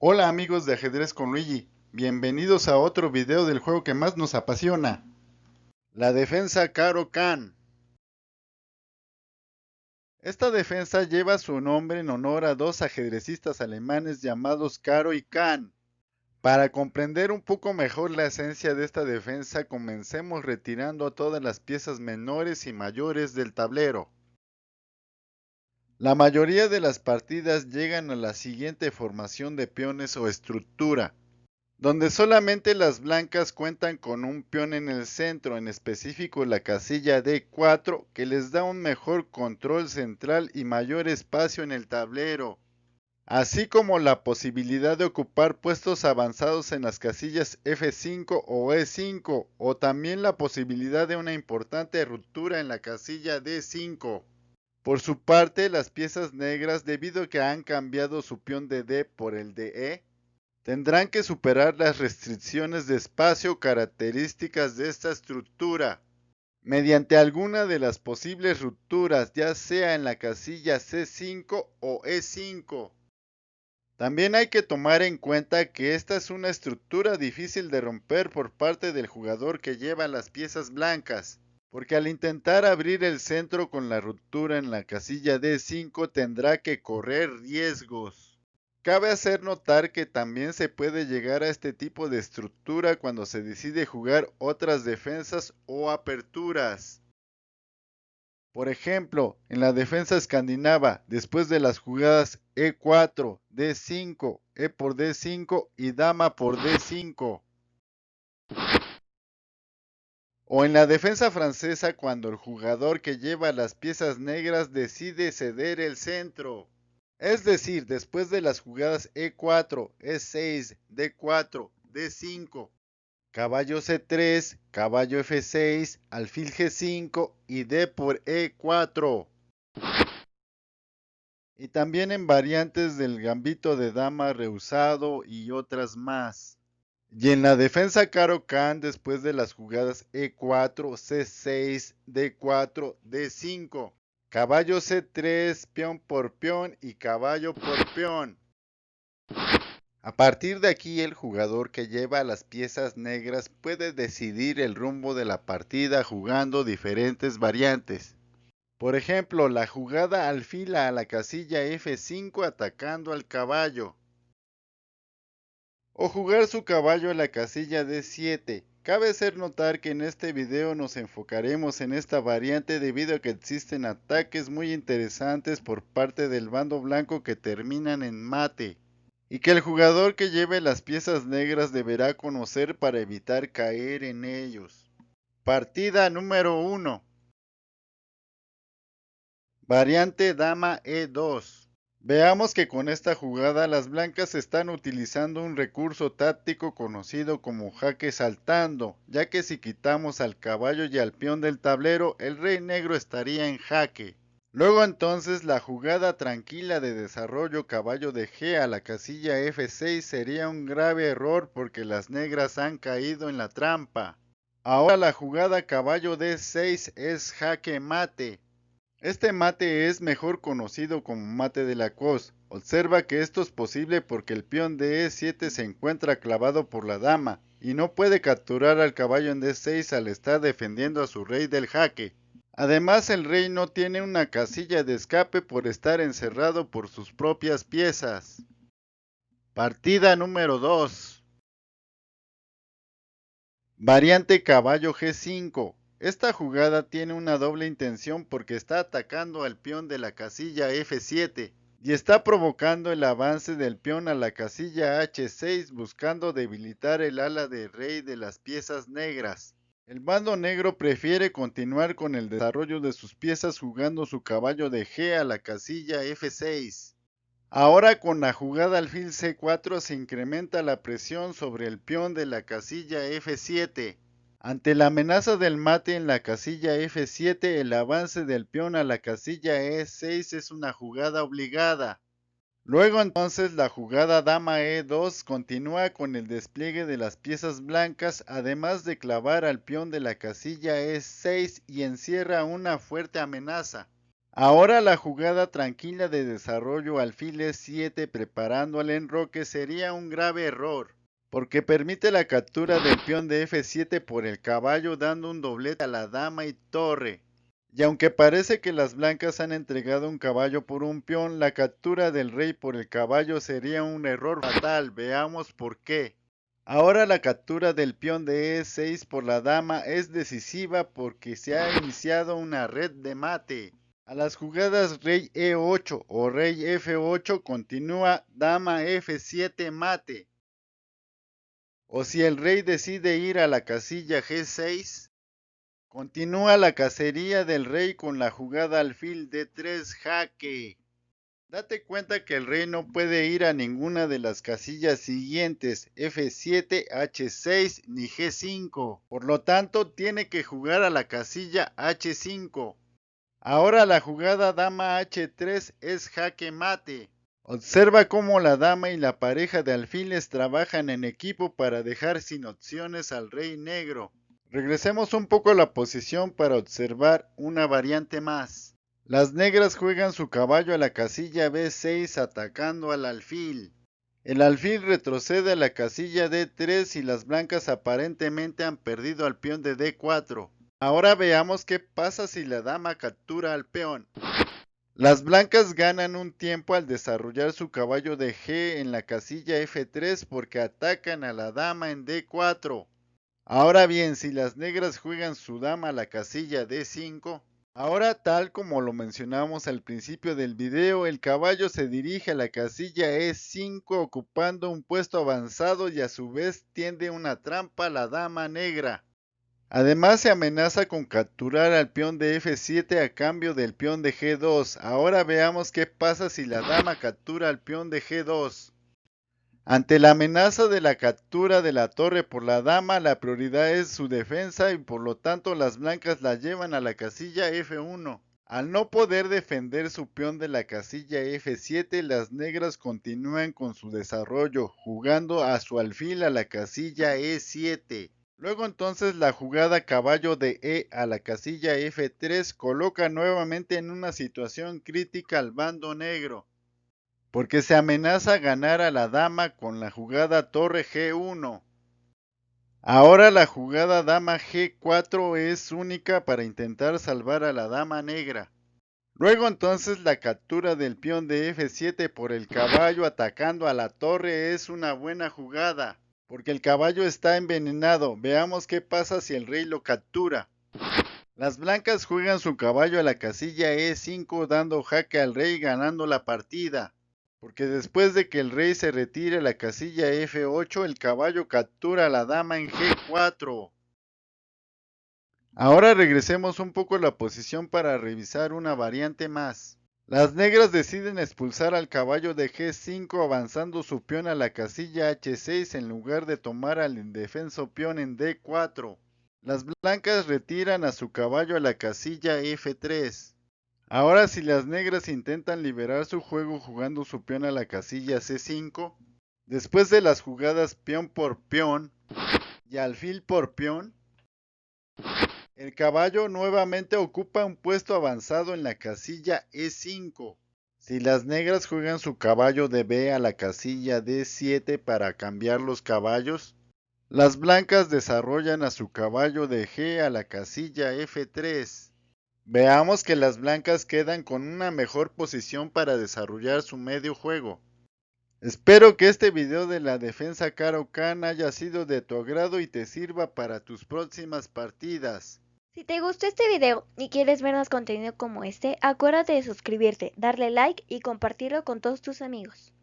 Hola amigos de Ajedrez con Luigi, bienvenidos a otro video del juego que más nos apasiona, la defensa Caro-Kann. Esta defensa lleva su nombre en honor a dos ajedrecistas alemanes llamados Caro y Kann. Para comprender un poco mejor la esencia de esta defensa, comencemos retirando todas las piezas menores y mayores del tablero. La mayoría de las partidas llegan a la siguiente formación de peones o estructura, donde solamente las blancas cuentan con un peón en el centro, en específico la casilla D4, que les da un mejor control central y mayor espacio en el tablero, así como la posibilidad de ocupar puestos avanzados en las casillas F5 o E5, o también la posibilidad de una importante ruptura en la casilla D5. Por su parte, las piezas negras, debido a que han cambiado su peón de D por el de E, tendrán que superar las restricciones de espacio características de esta estructura, mediante alguna de las posibles rupturas, ya sea en la casilla C5 o E5. También hay que tomar en cuenta que esta es una estructura difícil de romper por parte del jugador que lleva las piezas blancas, porque al intentar abrir el centro con la ruptura en la casilla D5 tendrá que correr riesgos. Cabe hacer notar que también se puede llegar a este tipo de estructura cuando se decide jugar otras defensas o aperturas. Por ejemplo, en la defensa escandinava, después de las jugadas E4, D5, E por D5 y Dama por D5. O en la defensa francesa, cuando el jugador que lleva las piezas negras decide ceder el centro. Es decir, después de las jugadas E4, E6, D4, D5, caballo C3, caballo F6, alfil G5 y D por E4. Y también en variantes del gambito de dama rehusado y otras más. Y en la defensa Caro-Kann, después de las jugadas E4, C6, D4, D5, caballo C3, peón por peón y caballo por peón. A partir de aquí, el jugador que lleva las piezas negras puede decidir el rumbo de la partida jugando diferentes variantes. Por ejemplo, la jugada alfil a la casilla F5 atacando al caballo. O jugar su caballo a la casilla D7. Cabe hacer notar que en este video nos enfocaremos en esta variante debido a que existen ataques muy interesantes por parte del bando blanco que terminan en mate, y que el jugador que lleve las piezas negras deberá conocer para evitar caer en ellos. Partida número 1. Variante Dama E2. Veamos que con esta jugada las blancas están utilizando un recurso táctico conocido como jaque saltando, ya que si quitamos al caballo y al peón del tablero, el rey negro estaría en jaque. Luego entonces la jugada tranquila de desarrollo caballo de G a la casilla F6 sería un grave error porque las negras han caído en la trampa. Ahora la jugada caballo D6 es jaque mate. Este mate es mejor conocido como mate de la Cos. Observa que esto es posible porque el peón de E7 se encuentra clavado por la dama y no puede capturar al caballo en D6 al estar defendiendo a su rey del jaque. Además, el rey no tiene una casilla de escape por estar encerrado por sus propias piezas. Partida número 2. Variante caballo G5. Esta jugada tiene una doble intención porque está atacando al peón de la casilla F7 y está provocando el avance del peón a la casilla H6 buscando debilitar el ala de rey de las piezas negras. El bando negro prefiere continuar con el desarrollo de sus piezas jugando su caballo de G a la casilla F6. Ahora con la jugada alfil C4 se incrementa la presión sobre el peón de la casilla F7. Ante la amenaza del mate en la casilla F7, el avance del peón a la casilla E6 es una jugada obligada. Luego entonces la jugada dama E2 continúa con el despliegue de las piezas blancas, además de clavar al peón de la casilla E6 y encierra una fuerte amenaza. Ahora la jugada tranquila de desarrollo alfil E7 preparando el enroque sería un grave error, porque permite la captura del peón de F7 por el caballo dando un doblete a la dama y torre. Y aunque parece que las blancas han entregado un caballo por un peón, la captura del rey por el caballo sería un error fatal. Veamos por qué. Ahora la captura del peón de E6 por la dama es decisiva porque se ha iniciado una red de mate. A las jugadas rey E8 o rey F8 continúa dama F7 mate. O si el rey decide ir a la casilla G6, continúa la cacería del rey con la jugada alfil D3 jaque. Date cuenta que el rey no puede ir a ninguna de las casillas siguientes, F7, H6 ni G5. Por lo tanto, tiene que jugar a la casilla H5. Ahora la jugada dama H3 es jaque mate. Observa cómo la dama y la pareja de alfiles trabajan en equipo para dejar sin opciones al rey negro. Regresemos un poco a la posición para observar una variante más. Las negras juegan su caballo a la casilla B6 atacando al alfil. El alfil retrocede a la casilla D3 y las blancas aparentemente han perdido al peón de D4. Ahora veamos qué pasa si la dama captura al peón. Las blancas ganan un tiempo al desarrollar su caballo de G en la casilla F3 porque atacan a la dama en D4. Ahora bien, si las negras juegan su dama a la casilla D5, ahora tal como lo mencionamos al principio del video, el caballo se dirige a la casilla E5 ocupando un puesto avanzado y a su vez tiende una trampa a la dama negra. Además se amenaza con capturar al peón de F7 a cambio del peón de G2. Ahora veamos qué pasa si la dama captura al peón de G2. Ante la amenaza de la captura de la torre por la dama, la prioridad es su defensa y por lo tanto las blancas la llevan a la casilla F1. Al no poder defender su peón de la casilla F7, las negras continúan con su desarrollo, jugando a su alfil a la casilla E7. Luego entonces la jugada caballo de E a la casilla F3 coloca nuevamente en una situación crítica al bando negro, porque se amenaza ganar a la dama con la jugada torre G1. Ahora la jugada dama G4 es única para intentar salvar a la dama negra. Luego entonces la captura del peón de F7 por el caballo atacando a la torre es una buena jugada, porque el caballo está envenenado. Veamos qué pasa si el rey lo captura. Las blancas juegan su caballo a la casilla E5 dando jaque al rey ganando la partida, porque después de que el rey se retire a la casilla F8 el caballo captura a la dama en G4. Ahora regresemos un poco a la posición para revisar una variante más. Las negras deciden expulsar al caballo de G5 avanzando su peón a la casilla H6 en lugar de tomar al indefenso peón en D4. Las blancas retiran a su caballo a la casilla F3. Ahora si las negras intentan liberar su juego jugando su peón a la casilla C5, después de las jugadas peón por peón y alfil por peón, el caballo nuevamente ocupa un puesto avanzado en la casilla E5. Si las negras juegan su caballo de B a la casilla D7 para cambiar los caballos, las blancas desarrollan a su caballo de G a la casilla F3. Veamos que las blancas quedan con una mejor posición para desarrollar su medio juego. Espero que este video de la defensa Caro-Kann haya sido de tu agrado y te sirva para tus próximas partidas. Si te gustó este video y quieres ver más contenido como este, acuérdate de suscribirte, darle like y compartirlo con todos tus amigos.